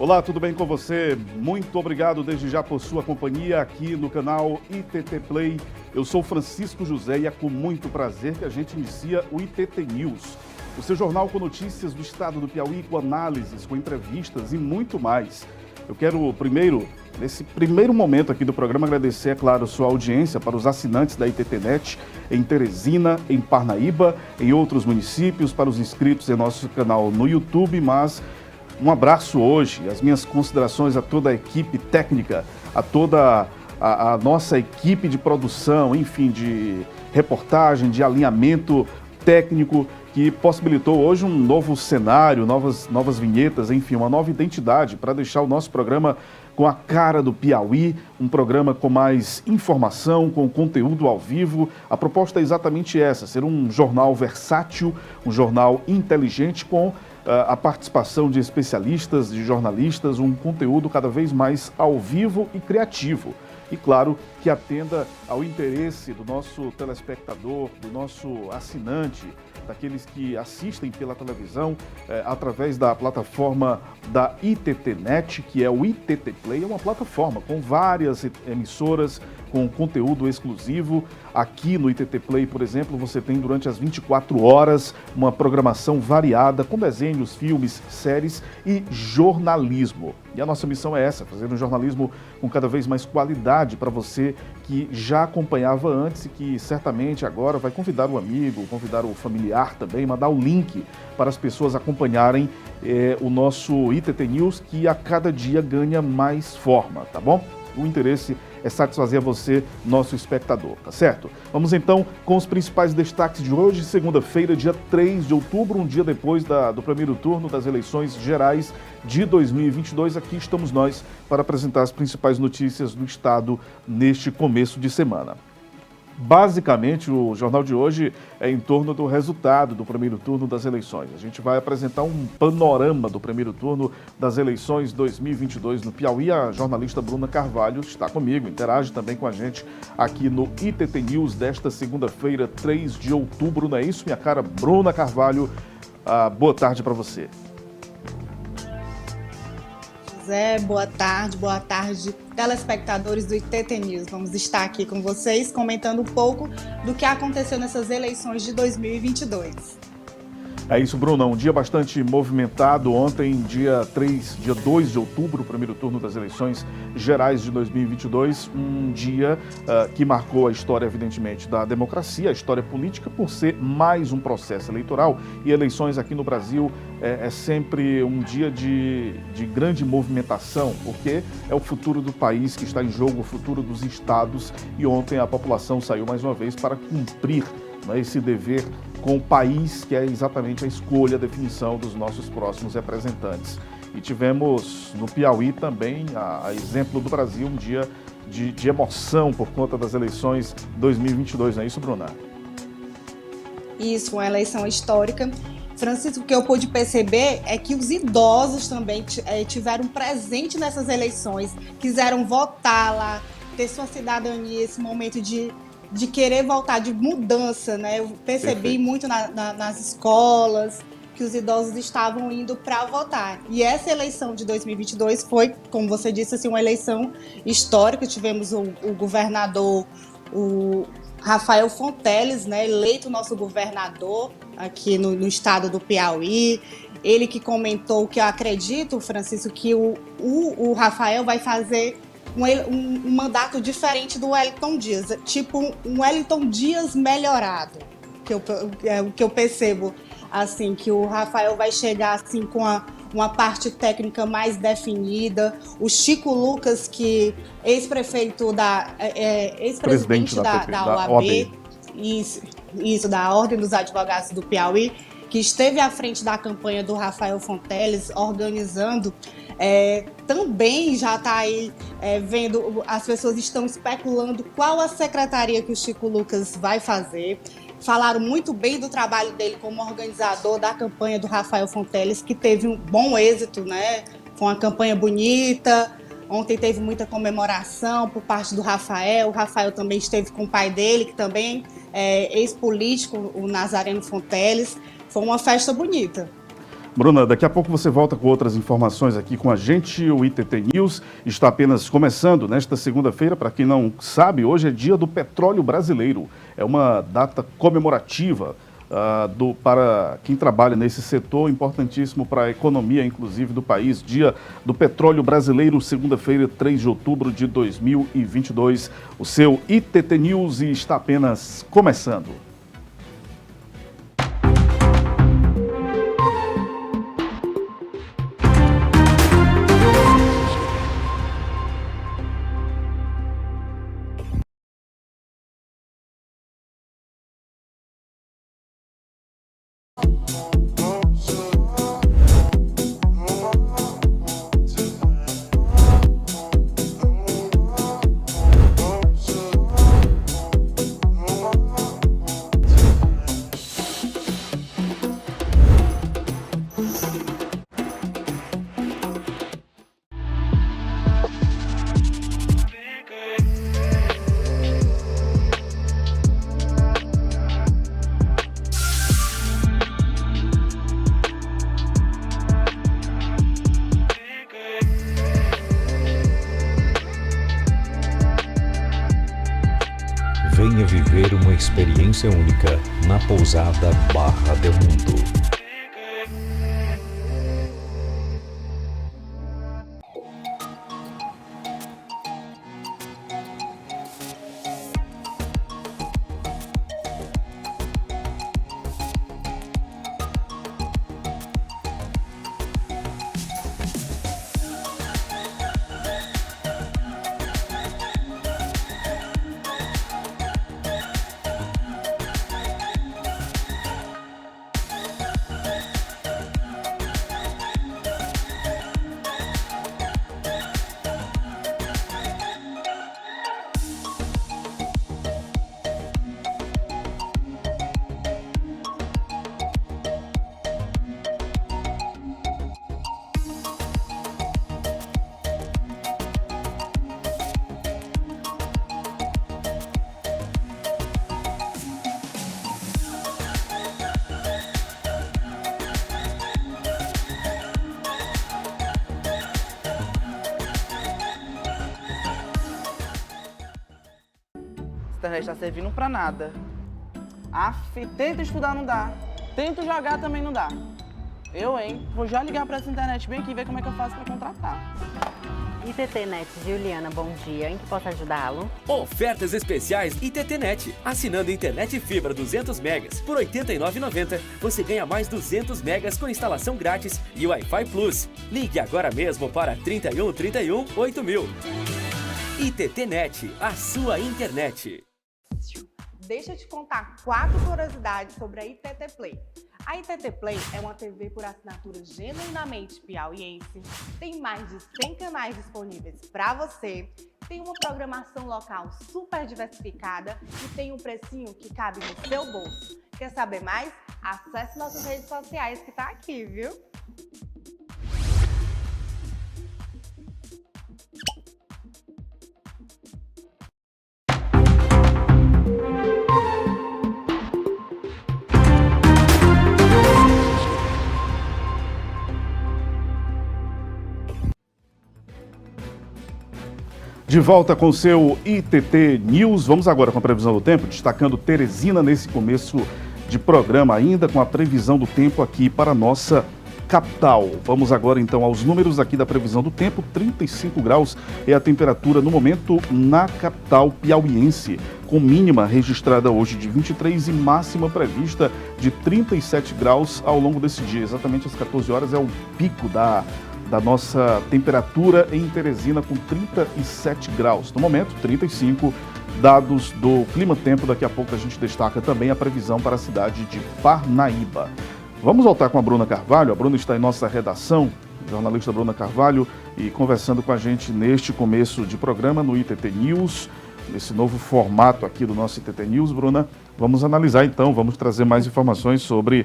Olá, tudo bem com você? Muito obrigado desde já por sua companhia aqui no canal ITT Play. Eu sou Francisco José e é com muito prazer que a gente inicia o ITT News, o seu jornal com notícias do estado do Piauí, com análises, com entrevistas e muito mais. Eu quero primeiro, nesse primeiro momento aqui do programa, agradecer, é claro, sua audiência para os assinantes da ITTnet em Teresina, em Parnaíba, em outros municípios, para os inscritos em nosso canal no YouTube, mas um abraço hoje, as minhas considerações a toda a equipe técnica, a toda a nossa equipe de produção, enfim, de reportagem, de alinhamento técnico, que possibilitou hoje um novo cenário, novas vinhetas, enfim, uma nova identidade para deixar o nosso programa com a cara do Piauí, um programa com mais informação, com conteúdo ao vivo. A proposta é exatamente essa, ser um jornal versátil, um jornal inteligente com a participação de especialistas, de jornalistas, um conteúdo cada vez mais ao vivo e criativo. E claro, que atenda ao interesse do nosso telespectador, do nosso assinante, daqueles que assistem pela televisão através da plataforma da ITTnet, que é o ITT Play. É uma plataforma com várias emissoras, com conteúdo exclusivo. Aqui no ITT Play, por exemplo, você tem durante as 24 horas uma programação variada com desenhos, filmes, séries e jornalismo. E a nossa missão é essa, fazer um jornalismo com cada vez mais qualidade para você que já acompanhava antes e que certamente agora vai convidar o amigo, convidar o familiar também, mandar o link para as pessoas acompanharem o nosso ITT News, que a cada dia ganha mais forma, tá bom? O interesse é satisfazer a você, nosso espectador, tá certo? Vamos então com os principais destaques de hoje, segunda-feira, dia 3 de outubro, um dia depois do primeiro turno das eleições gerais de 2022. Aqui estamos nós para apresentar as principais notícias do estado neste começo de semana. Basicamente, o jornal de hoje é em torno do resultado do primeiro turno das eleições. A gente vai apresentar um panorama do primeiro turno das eleições 2022 no Piauí. A jornalista Bruna Carvalho está comigo, interage também com a gente aqui no ITT News desta segunda-feira, 3 de outubro. Não é isso, minha cara Bruna Carvalho? Boa tarde para você. José, boa tarde, telespectadores do ITT News. Vamos estar aqui com vocês comentando um pouco do que aconteceu nessas eleições de 2022. É isso, Bruno, um dia bastante movimentado. Ontem, dia 2 de outubro, o primeiro turno das eleições gerais de 2022, um dia que marcou a história, evidentemente, da democracia, a história política, por ser mais um processo eleitoral. E eleições aqui no Brasil é sempre um dia de grande movimentação, porque é o futuro do país que está em jogo, o futuro dos estados. E ontem a população saiu mais uma vez para cumprir esse dever com o país, que é exatamente a escolha, a definição dos nossos próximos representantes. E tivemos no Piauí também, a exemplo do Brasil, um dia de emoção por conta das eleições 2022, não é isso, Bruna? Isso, uma eleição histórica. Francisco, o que eu pude perceber é que os idosos também tiveram presente nessas eleições, quiseram votar lá, ter sua cidadania, esse momento de querer voltar, de mudança, né? Eu percebi Perfeito. muito nas escolas que os idosos estavam indo para votar. E essa eleição de 2022 foi, como você disse, assim, uma eleição histórica. Tivemos o governador, o Rafael Fonteles, né, eleito nosso governador aqui no estado do Piauí. Ele que eu acredito, Francisco, que o Rafael vai fazer um mandato diferente do Wellington Dias, tipo um Wellington Dias melhorado, o que eu percebo, assim, que o Rafael vai chegar assim com uma parte técnica mais definida. O Chico Lucas, que ex-prefeito ex-presidente da OAB, isso, da Ordem dos Advogados do Piauí, que esteve à frente da campanha do Rafael Fonteles, organizando, também já está aí vendo, as pessoas estão especulando qual a secretaria que o Chico Lucas vai fazer. Falaram muito bem do trabalho dele como organizador da campanha do Rafael Fonteles, que teve um bom êxito, né? Foi uma campanha bonita. Ontem teve muita comemoração por parte do Rafael. O Rafael também esteve com o pai dele, que também é ex-político, o Nazareno Fonteles. Foi uma festa bonita. Bruna, daqui a pouco você volta com outras informações aqui com a gente. O ITT News está apenas começando nesta segunda-feira. Para quem não sabe, hoje é dia do petróleo brasileiro. É uma data comemorativa para quem trabalha nesse setor, importantíssimo para a economia, inclusive, do país. Dia do petróleo brasileiro, segunda-feira, 3 de outubro de 2022. O seu ITT News está apenas começando. Venha viver uma experiência única na pousada Barra del Mundo. A internet tá servindo pra nada. Tenta estudar, não dá. Tenta jogar, também não dá. Vou já ligar pra essa internet bem aqui e ver como é que eu faço pra contratar. ITT Net, Juliana, bom dia. Em que posso ajudá-lo? Ofertas especiais ITT Net. Assinando internet fibra 200 megas por R$ 89,90, você ganha mais 200 megas com instalação grátis e Wi-Fi Plus. Ligue agora mesmo para 31 31 8000. ITT Net, a sua internet. Deixa eu te contar 4 curiosidades sobre a ITT Play. A ITT Play é uma TV por assinatura genuinamente piauiense, tem mais de 100 canais disponíveis para você, tem uma programação local super diversificada e tem um precinho que cabe no seu bolso. Quer saber mais? Acesse nossas redes sociais que tá aqui, viu? De volta com o seu ITT News. Vamos agora com a previsão do tempo, destacando Teresina nesse começo de programa, ainda com a previsão do tempo aqui para a nossa capital. Vamos agora então aos números aqui da previsão do tempo. 35 graus é a temperatura no momento na capital piauiense, com mínima registrada hoje de 23 e máxima prevista de 37 graus ao longo desse dia. Exatamente às 14 horas é o pico da nossa temperatura em Teresina, com 37 graus. No momento, 35. Dados do Clima Tempo, daqui a pouco a gente destaca também a previsão para a cidade de Parnaíba. Vamos voltar com a Bruna Carvalho. A Bruna está em nossa redação, jornalista Bruna Carvalho, e conversando com a gente neste começo de programa no ITT News, nesse novo formato aqui do nosso ITT News. Bruna, vamos analisar então, vamos trazer mais informações sobre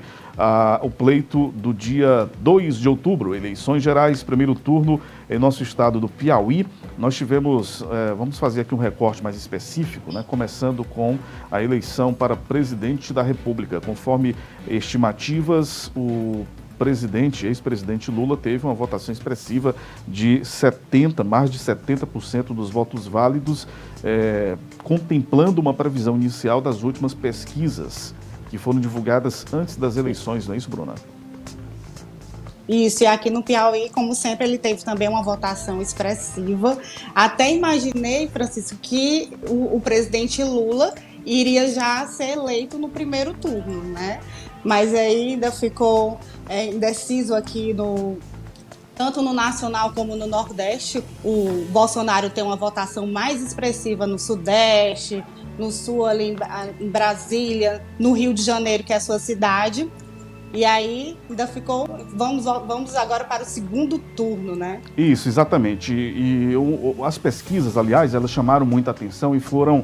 o pleito do dia 2 de outubro, eleições gerais, primeiro turno em nosso estado do Piauí. Nós tivemos, vamos fazer aqui um recorte mais específico, né, começando com a eleição para presidente da República. Conforme estimativas, o ex-presidente Lula teve uma votação expressiva de mais de 70% dos votos válidos, contemplando uma previsão inicial das últimas pesquisas que foram divulgadas antes das eleições, não é isso, Bruna? Isso, e aqui no Piauí, como sempre, ele teve também uma votação expressiva. Até imaginei, Francisco, que o presidente Lula iria já ser eleito no primeiro turno, né? Mas aí ainda ficou indeciso aqui tanto no Nacional como no Nordeste. O Bolsonaro tem uma votação mais expressiva no Sudeste, no Sul, ali em Brasília, no Rio de Janeiro, que é a sua cidade. E aí ainda ficou, vamos agora para o segundo turno, né? Isso, exatamente. E as pesquisas, aliás, elas chamaram muita atenção e foram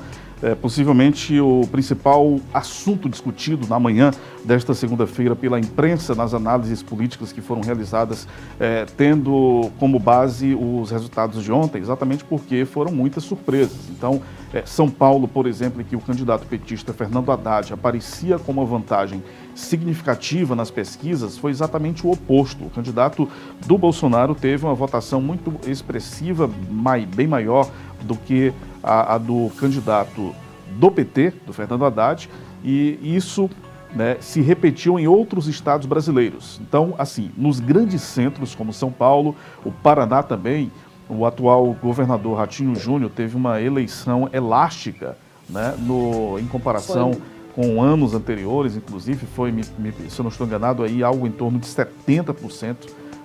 possivelmente o principal assunto discutido na manhã desta segunda-feira pela imprensa nas análises políticas que foram realizadas, tendo como base os resultados de ontem, exatamente porque foram muitas surpresas. Então, São Paulo, por exemplo, em que o candidato petista Fernando Haddad aparecia com uma vantagem significativa nas pesquisas, foi exatamente o oposto. O candidato do Bolsonaro teve uma votação muito expressiva, bem maior do que a do candidato do PT, do Fernando Haddad, e isso, né, se repetiu em outros estados brasileiros. Então, assim, nos grandes centros como São Paulo, o Paraná também, o atual governador Ratinho Júnior teve uma eleição elástica, né, em comparação com anos anteriores, inclusive foi, se eu não estou enganado, aí algo em torno de 70%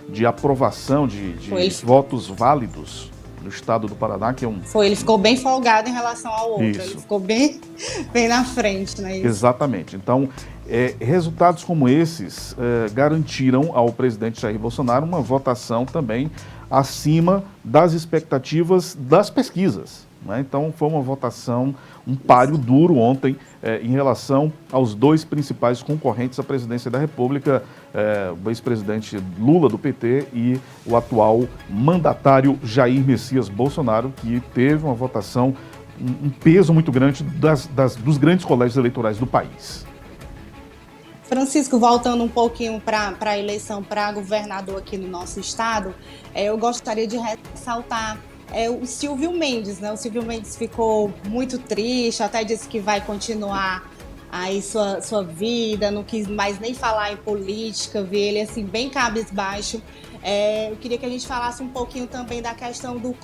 de aprovação de votos válidos no estado do Paraná, que é um... Ele ficou bem folgado em relação ao outro, Isso. Ele ficou bem na frente, né? Exatamente. Então, resultados como esses garantiram ao presidente Jair Bolsonaro uma votação também acima das expectativas das pesquisas, né? Então, foi uma votação, um páreo duro ontem em relação aos dois principais concorrentes à presidência da República, o ex-presidente Lula, do PT, e o atual mandatário Jair Messias Bolsonaro, que teve uma votação, um peso muito grande dos grandes colégios eleitorais do país. Francisco, voltando um pouquinho para a eleição para governador aqui no nosso estado, eu gostaria de ressaltar o Silvio Mendes, né? O Silvio Mendes ficou muito triste, até disse que vai continuar aí sua vida, não quis mais nem falar em política, vi ele assim bem cabisbaixo. Eu queria que a gente falasse um pouquinho também da questão do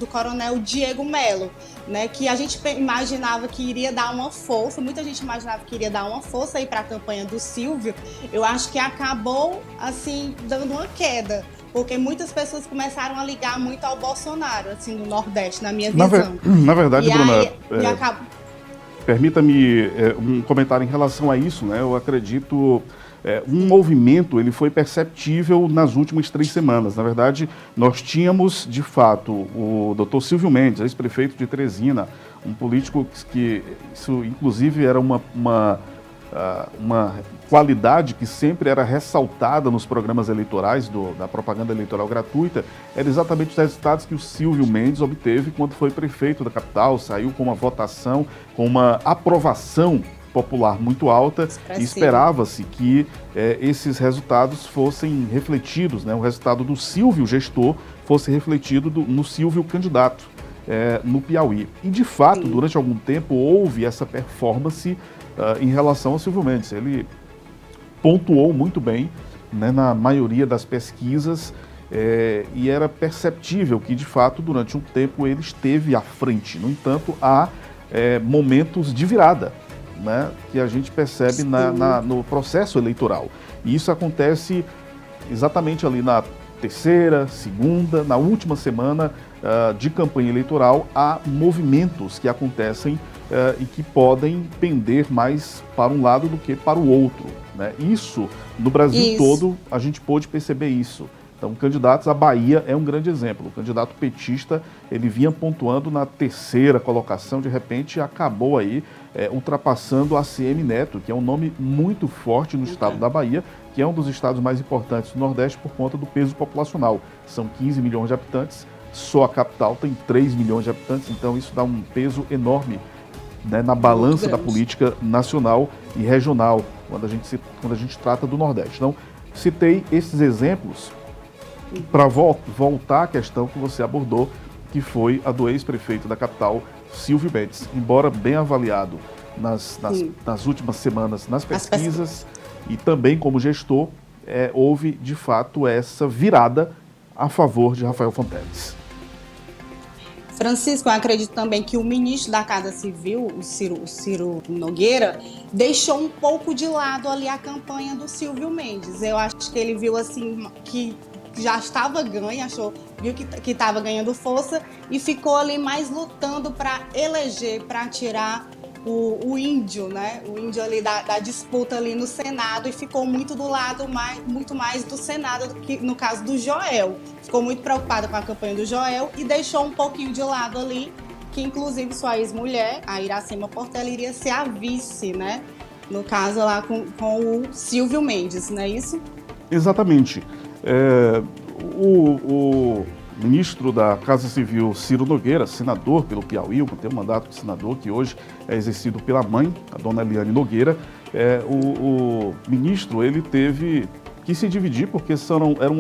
coronel Diego Melo, né? Que a gente imaginava que iria dar uma força, muita gente imaginava que iria dar uma força aí para a campanha do Silvio. Eu acho que acabou assim dando uma queda, porque muitas pessoas começaram a ligar muito ao Bolsonaro, assim, no Nordeste, na minha visão. Na verdade, Bruna, permita-me um comentário em relação a isso, né? Eu acredito, um movimento, ele foi perceptível nas últimas 3 semanas. Na verdade, nós tínhamos, de fato, o Dr. Silvio Mendes, ex-prefeito de Teresina, um político que isso, inclusive, era uma qualidade que sempre era ressaltada nos programas eleitorais, da propaganda eleitoral gratuita, era exatamente os resultados que o Silvio Mendes obteve quando foi prefeito da capital, saiu com uma votação, com uma aprovação popular muito alta, e esperava-se que esses resultados fossem refletidos, né, o resultado do Silvio gestor fosse refletido no Silvio candidato no Piauí. E, de fato, durante algum tempo, houve essa performance em relação ao Silvio Mendes. Ele pontuou muito bem, né, na maioria das pesquisas, e era perceptível que, de fato, durante um tempo ele esteve à frente. No entanto, há momentos de virada, né, que a gente percebe no processo eleitoral. E isso acontece exatamente ali na terceira, segunda, na última semana de campanha eleitoral. Há movimentos que acontecem e que podem pender mais para um lado do que para o outro, né? Isso, no Brasil todo, a gente pôde perceber isso. Então, candidatos, a Bahia é um grande exemplo. O candidato petista, ele vinha pontuando na terceira colocação, de repente acabou aí ultrapassando a ACM Neto, que é um nome muito forte no estado da Bahia, que é um dos estados mais importantes do Nordeste por conta do peso populacional. São 15 milhões de habitantes, só a capital tem 3 milhões de habitantes, então isso dá um peso enorme, né, na balança da política nacional e regional, quando a gente trata do Nordeste. Então, citei esses exemplos para voltar à questão que você abordou, que foi a do ex-prefeito da capital, Silvio Mendes. Embora bem avaliado nas últimas semanas nas pesquisas e também como gestor, houve de fato essa virada a favor de Rafael Fonteles. Francisco, eu acredito também que o ministro da Casa Civil, o Ciro Nogueira, deixou um pouco de lado ali a campanha do Silvio Mendes. Eu acho que ele viu assim que já estava ganha, viu que estava ganhando força e ficou ali mais lutando para eleger, para tirar o índio, né? O índio ali da disputa ali no Senado, e ficou muito do lado muito mais do Senado do que no caso do Joel. Ficou muito preocupado com a campanha do Joel e deixou um pouquinho de lado ali, que inclusive sua ex-mulher, a Iracema Portela, iria ser a vice, né? No caso lá com o Silvio Mendes, não é isso? Exatamente. O ministro da Casa Civil, Ciro Nogueira, senador pelo Piauí, tem um mandato de senador que hoje é exercido pela mãe, a dona Eliane Nogueira. O ministro, ele teve que se dividir porque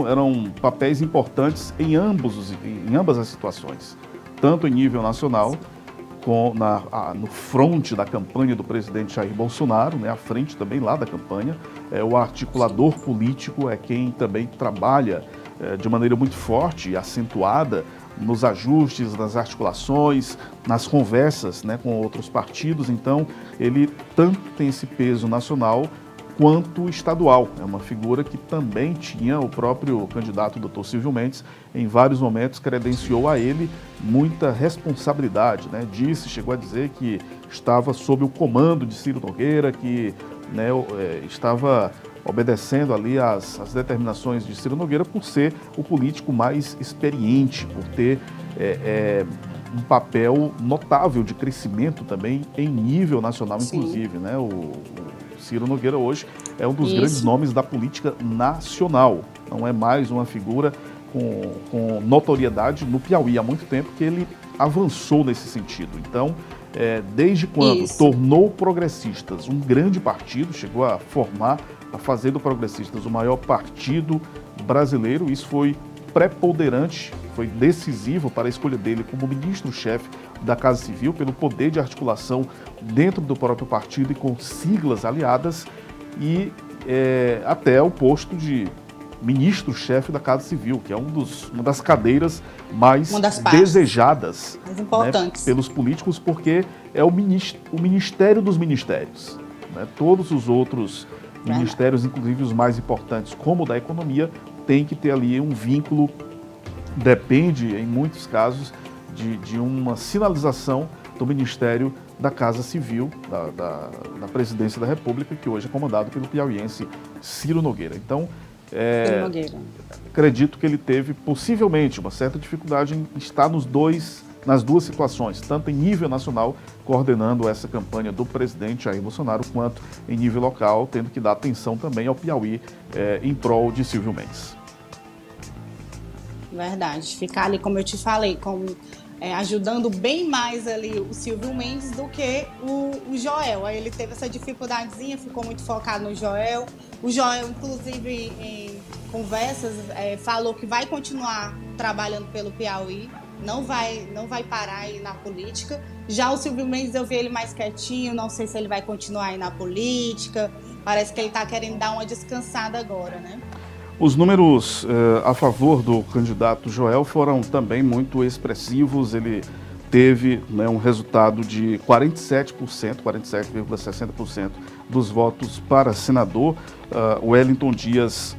eram papéis importantes em ambas as situações, tanto em nível nacional, no fronte da campanha do presidente Jair Bolsonaro, né, à frente também lá da campanha. O articulador político é quem também trabalha de maneira muito forte e acentuada nos ajustes, nas articulações, nas conversas, né, com outros partidos. Então, ele tanto tem esse peso nacional quanto estadual. É uma figura que também tinha o próprio candidato Dr. Silvio Mendes, em vários momentos credenciou a ele muita responsabilidade, né? Chegou a dizer que estava sob o comando de Ciro Nogueira, que, né, estava obedecendo ali às determinações de Ciro Nogueira por ser o político mais experiente, por ter um papel notável de crescimento também em nível nacional, inclusive, né? O Ciro Nogueira hoje é um dos grandes nomes da política nacional, não é mais uma figura com notoriedade no Piauí. Há muito tempo que ele avançou nesse sentido. Então, desde quando tornou Progressistas um grande partido, chegou a fazer do Progressistas o maior partido brasileiro, isso foi preponderante, foi decisivo para a escolha dele como ministro-chefe da Casa Civil, pelo poder de articulação dentro do próprio partido e com siglas aliadas, e até o posto de ministro-chefe da Casa Civil, que é uma das cadeiras mais desejadas, mais importantes, né, pelos políticos, porque é o ministério dos ministérios, né? Todos os outros ministérios, inclusive os mais importantes, como o da economia, tem que ter ali um vínculo, depende, em muitos casos, de uma sinalização do Ministério da Casa Civil, da Presidência da República, que hoje é comandado pelo piauiense Ciro Nogueira. Então, acredito que ele teve, possivelmente, uma certa dificuldade em estar nas duas situações, tanto em nível nacional, coordenando essa campanha do presidente Jair Bolsonaro, quanto em nível local, tendo que dar atenção também ao Piauí em prol de Silvio Mendes. Verdade. Ficar ali, como eu te falei, ajudando bem mais ali o Silvio Mendes do que o Joel. Aí ele teve essa dificuldadezinha, ficou muito focado no Joel. O Joel, inclusive, em conversas, falou que vai continuar trabalhando pelo Piauí, não vai parar aí na política. Já o Silvio Mendes, eu vi ele mais quietinho, não sei se ele vai continuar aí na política. Parece que ele está querendo dar uma descansada agora, né? Os números a favor do candidato Joel foram também muito expressivos. Ele teve, né, um resultado de 47,60% dos votos para senador. O Wellington Dias,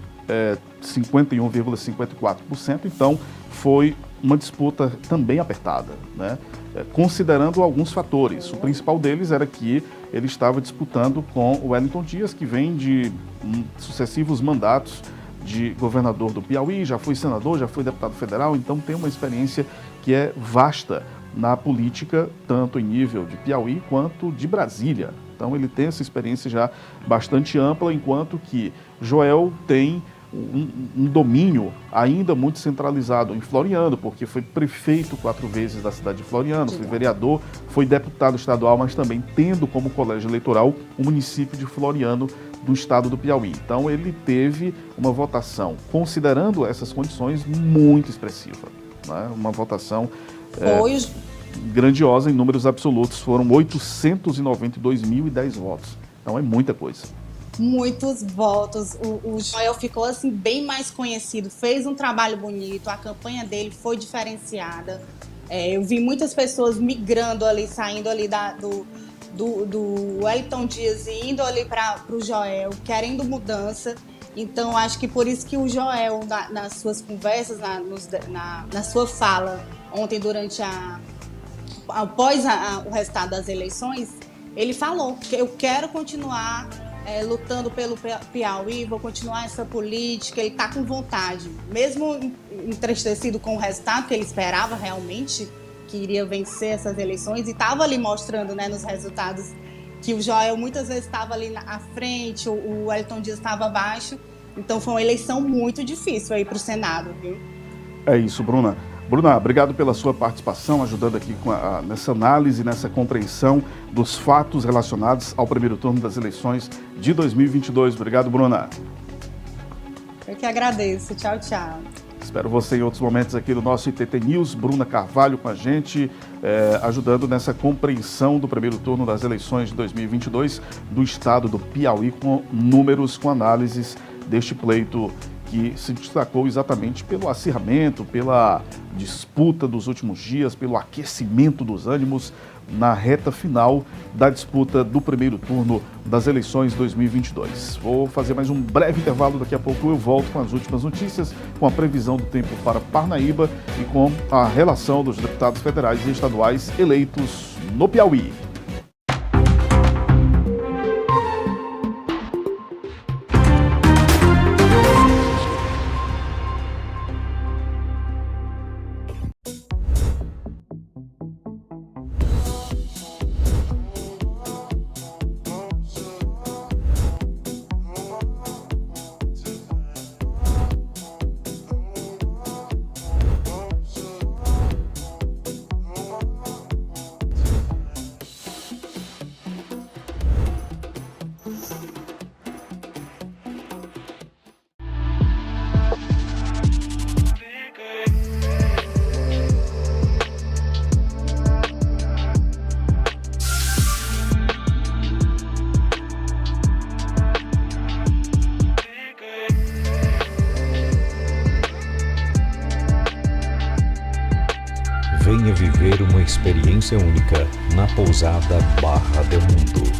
51,54%. Então, foi uma disputa também apertada, né? Considerando alguns fatores. O principal deles era que ele estava disputando com o Wellington Dias, que vem de sucessivos mandatos de governador do Piauí, já foi senador, já foi deputado federal, então tem uma experiência que é vasta na política, tanto em nível de Piauí quanto de Brasília. Então ele tem essa experiência já bastante ampla, enquanto que Joel tem um domínio ainda muito centralizado em Floriano, porque foi prefeito 4 vezes da cidade de Floriano, foi vereador, foi deputado estadual, mas também tendo como colégio eleitoral o município de Floriano do estado do Piauí. Então ele teve uma votação, considerando essas condições, muito expressiva, né? Uma votação grandiosa em números absolutos, foram 892.010 votos. Então é muita coisa. Muitos votos. O Joel ficou assim bem mais conhecido, fez um trabalho bonito, a campanha dele foi diferenciada. Eu vi muitas pessoas migrando ali, saindo ali do Wellington Dias e indo ali para o Joel, querendo mudança. Então acho que por isso que o Joel, nas suas conversas, na sua fala ontem após o resultado das eleições, ele falou que eu quero continuar lutando pelo Piauí, vou continuar essa política. Ele está com vontade, mesmo entristecido com o resultado, que ele esperava realmente que iria vencer essas eleições, e estava ali mostrando, né, nos resultados que o Joel muitas vezes estava ali à frente, o Wellington Dias estava abaixo. Então foi uma eleição muito difícil aí para o Senado, viu? É isso, Bruna. Bruna, obrigado pela sua participação, ajudando aqui nessa análise, nessa compreensão dos fatos relacionados ao primeiro turno das eleições de 2022. Obrigado, Bruna. Eu que agradeço. Tchau, tchau. Espero você em outros momentos aqui no nosso ITT News. Bruna Carvalho com a gente, ajudando nessa compreensão do primeiro turno das eleições de 2022 do estado do Piauí, com números, com análises deste pleito que se destacou exatamente pelo acirramento, pela disputa dos últimos dias, pelo aquecimento dos ânimos na reta final da disputa do primeiro turno das eleições 2022. Vou fazer mais um breve intervalo, daqui a pouco eu volto com as últimas notícias, com a previsão do tempo para Parnaíba e com a relação dos deputados federais e estaduais eleitos no Piauí. Venha viver uma experiência única na pousada Barra del Mundo.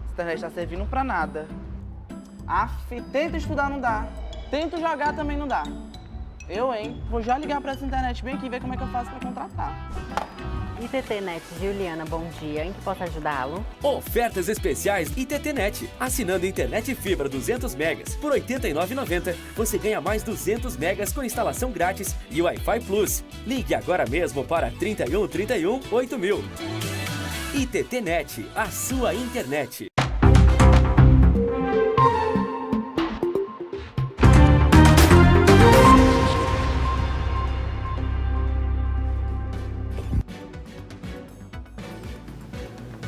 A internet tá servindo pra nada. Tenta estudar, não dá. Tento jogar, também não dá. Vou já ligar pra essa internet bem aqui e ver como é que eu faço pra contratar. ITT Net, Juliana, bom dia. Em que posso ajudá-lo? Ofertas especiais ITT Net. Assinando internet fibra 200 megas por R$ 89,90, você ganha mais 200 megas com instalação grátis e Wi-Fi Plus. Ligue agora mesmo para 31 31 8000. ITT Net, a sua internet.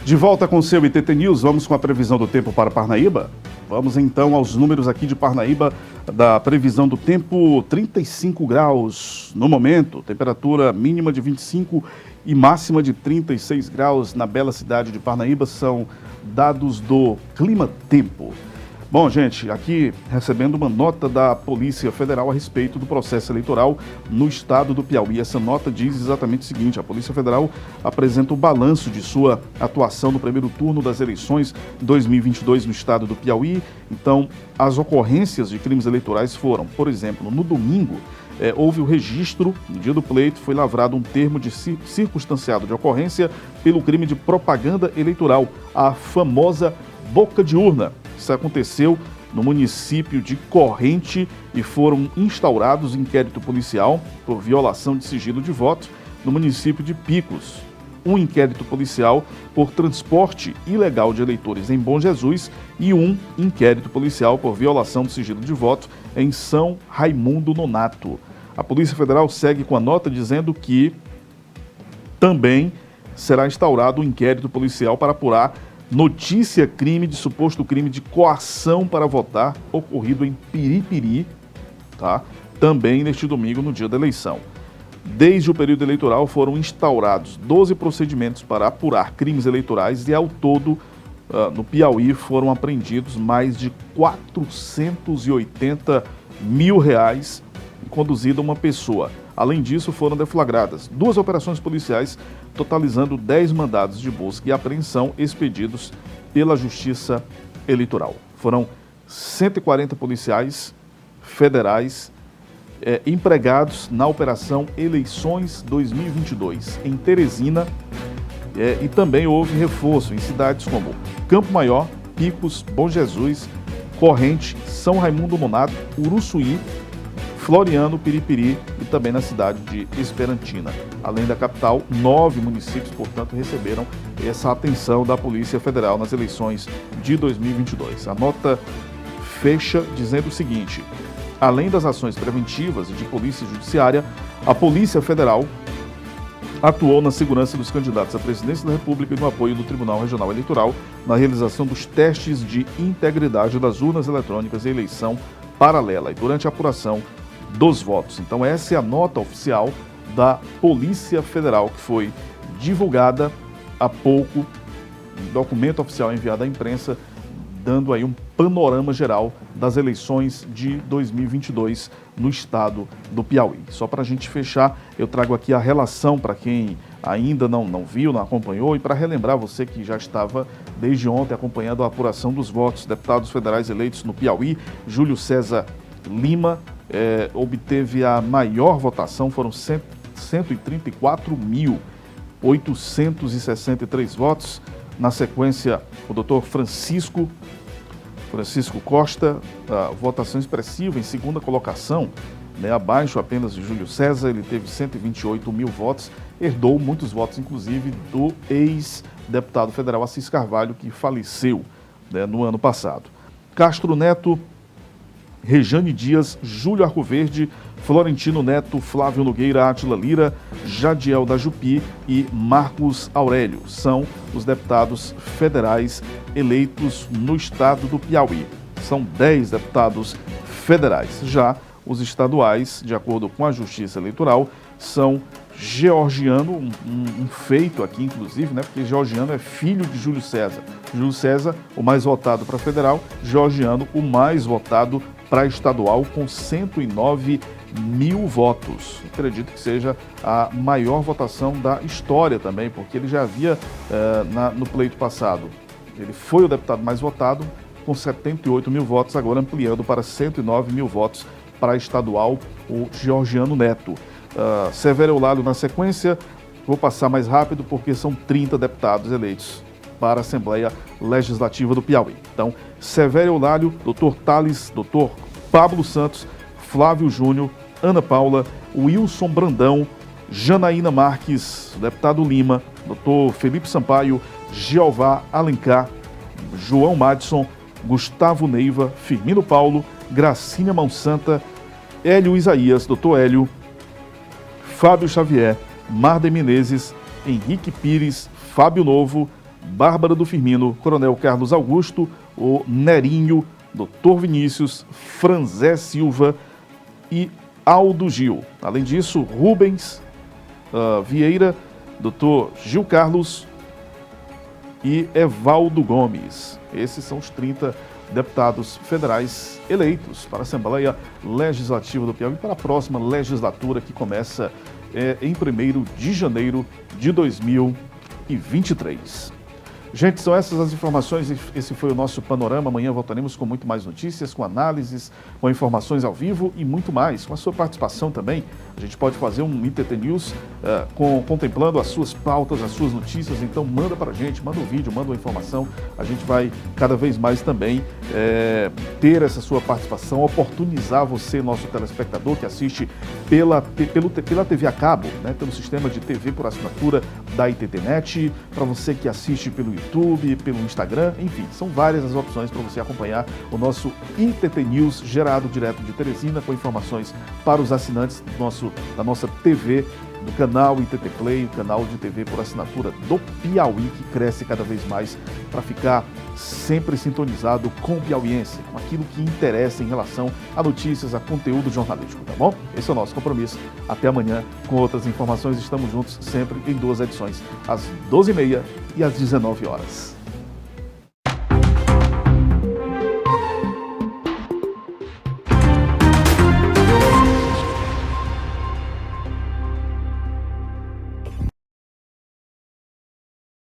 De volta com o seu ITT News, vamos com a previsão do tempo para Parnaíba? Vamos então aos números aqui de Parnaíba, da previsão do tempo: 35 graus no momento, temperatura mínima de 25 e máxima de 36 graus na bela cidade de Parnaíba, são dados do Clima Tempo. Bom, gente, aqui recebendo uma nota da Polícia Federal a respeito do processo eleitoral no estado do Piauí. Essa nota diz exatamente o seguinte: a Polícia Federal apresenta o balanço de sua atuação no primeiro turno das eleições 2022 no estado do Piauí. Então, as ocorrências de crimes eleitorais foram, por exemplo, no domingo, houve o registro, no dia do pleito, foi lavrado um termo de circunstanciado de ocorrência pelo crime de propaganda eleitoral, a famosa boca de urna. Isso aconteceu no município de Corrente e foram instaurados inquérito policial por violação de sigilo de voto no município de Picos, um inquérito policial por transporte ilegal de eleitores em Bom Jesus e um inquérito policial por violação do sigilo de voto em São Raimundo Nonato. A Polícia Federal segue com a nota dizendo que também será instaurado um inquérito policial para apurar notícia-crime de suposto crime de coação para votar ocorrido em Piripiri, tá? Também neste domingo, no dia da eleição. Desde o período eleitoral foram instaurados 12 procedimentos para apurar crimes eleitorais e ao todo, no Piauí, foram apreendidos mais de R$480 mil e conduzida uma pessoa. Além disso, foram deflagradas 2 operações policiais, totalizando 10 mandados de busca e apreensão expedidos pela Justiça Eleitoral. Foram 140 policiais federais empregados na Operação Eleições 2022 em Teresina, e também houve reforço em cidades como Campo Maior, Picos, Bom Jesus, Corrente, São Raimundo Nonato, Uruçuí, Floriano, Piripiri e também na cidade de Esperantina. Além da capital, 9 municípios, portanto, receberam essa atenção da Polícia Federal nas eleições de 2022. A nota fecha dizendo o seguinte: além das ações preventivas e de polícia judiciária, a Polícia Federal atuou na segurança dos candidatos à presidência da República e no apoio do Tribunal Regional Eleitoral na realização dos testes de integridade das urnas eletrônicas e eleição paralela e durante a apuração dos votos. Então essa é a nota oficial da Polícia Federal que foi divulgada há pouco, um documento oficial enviado à imprensa, dando aí um panorama geral das eleições de 2022 no estado do Piauí. Só para a gente fechar, eu trago aqui a relação para quem ainda não viu, não acompanhou, e para relembrar você que já estava desde ontem acompanhando a apuração dos votos. Deputados federais eleitos no Piauí, Júlio César Lima obteve a maior votação, foram 134.863 votos. Na sequência, o doutor Francisco Costa, votação expressiva em segunda colocação, abaixo apenas de Júlio César. Ele teve 128 mil votos, herdou muitos votos, inclusive, do ex-deputado federal Assis Carvalho, que faleceu no ano passado. Castro Neto, Rejane Dias, Júlio Arcoverde, Florentino Neto, Flávio Nogueira, Átila Lira, Jadiel da Jupi e Marcos Aurélio são os deputados federais eleitos no estado do Piauí. São 10 deputados federais. Já os estaduais, de acordo com a Justiça Eleitoral, são Georgiano, um feito aqui inclusive, porque Georgiano é filho de Júlio César. Júlio César, o mais votado para federal, Georgiano, o mais votado para estadual, com 109 mil votos. Acredito que seja a maior votação da história também, porque ele já havia, no pleito passado, ele foi o deputado mais votado, com 78 mil votos, agora ampliando para 109 mil votos para estadual, o Georgiano Neto. Severo Eulálio na sequência, vou passar mais rápido porque são 30 deputados eleitos para a Assembleia Legislativa do Piauí. Então, Severo Eulálio, Dr. Thales, Dr. Pablo Santos, Flávio Júnior, Ana Paula, Wilson Brandão, Janaína Marques, deputado Lima, Dr. Felipe Sampaio, Jeová Alencar, João Madison, Gustavo Neiva, Firmino Paulo, Gracínia Monsanta, Hélio Isaías, Dr. Hélio, Fábio Xavier, Marden Menezes, Henrique Pires, Fábio Novo, Bárbara do Firmino, Coronel Carlos Augusto, o Nerinho, Dr. Vinícius, Franzé Silva e Aldo Gil. Além disso, Rubens Vieira, Dr. Gil Carlos e Evaldo Gomes. Esses são os 30 deputados federais eleitos para a Assembleia Legislativa do Piauí para a próxima legislatura que começa em 1º de janeiro de 2023. Gente, são essas as informações, esse foi o nosso panorama. Amanhã voltaremos com muito mais notícias, com análises, com informações ao vivo e muito mais. Com a sua participação também, a gente pode fazer um ITT News contemplando as suas pautas, as suas notícias. Então manda para a gente, manda um vídeo, manda uma informação. A gente vai cada vez mais também ter essa sua participação, oportunizar você, nosso telespectador que assiste pela TV a cabo, né, pelo sistema de TV por assinatura da ITTNet, para você que assiste pelo YouTube, pelo Instagram, enfim, são várias as opções para você acompanhar o nosso ITT News gerado direto de Teresina, com informações para os assinantes da nossa TV, do canal ITT Play, o canal de TV por assinatura do Piauí, que cresce cada vez mais para ficar sempre sintonizado com o piauiense, com aquilo que interessa em relação a notícias, a conteúdo jornalístico, tá bom? Esse é o nosso compromisso. Até amanhã com outras informações. Estamos juntos sempre em 2 edições, às 12h30 e às 19h.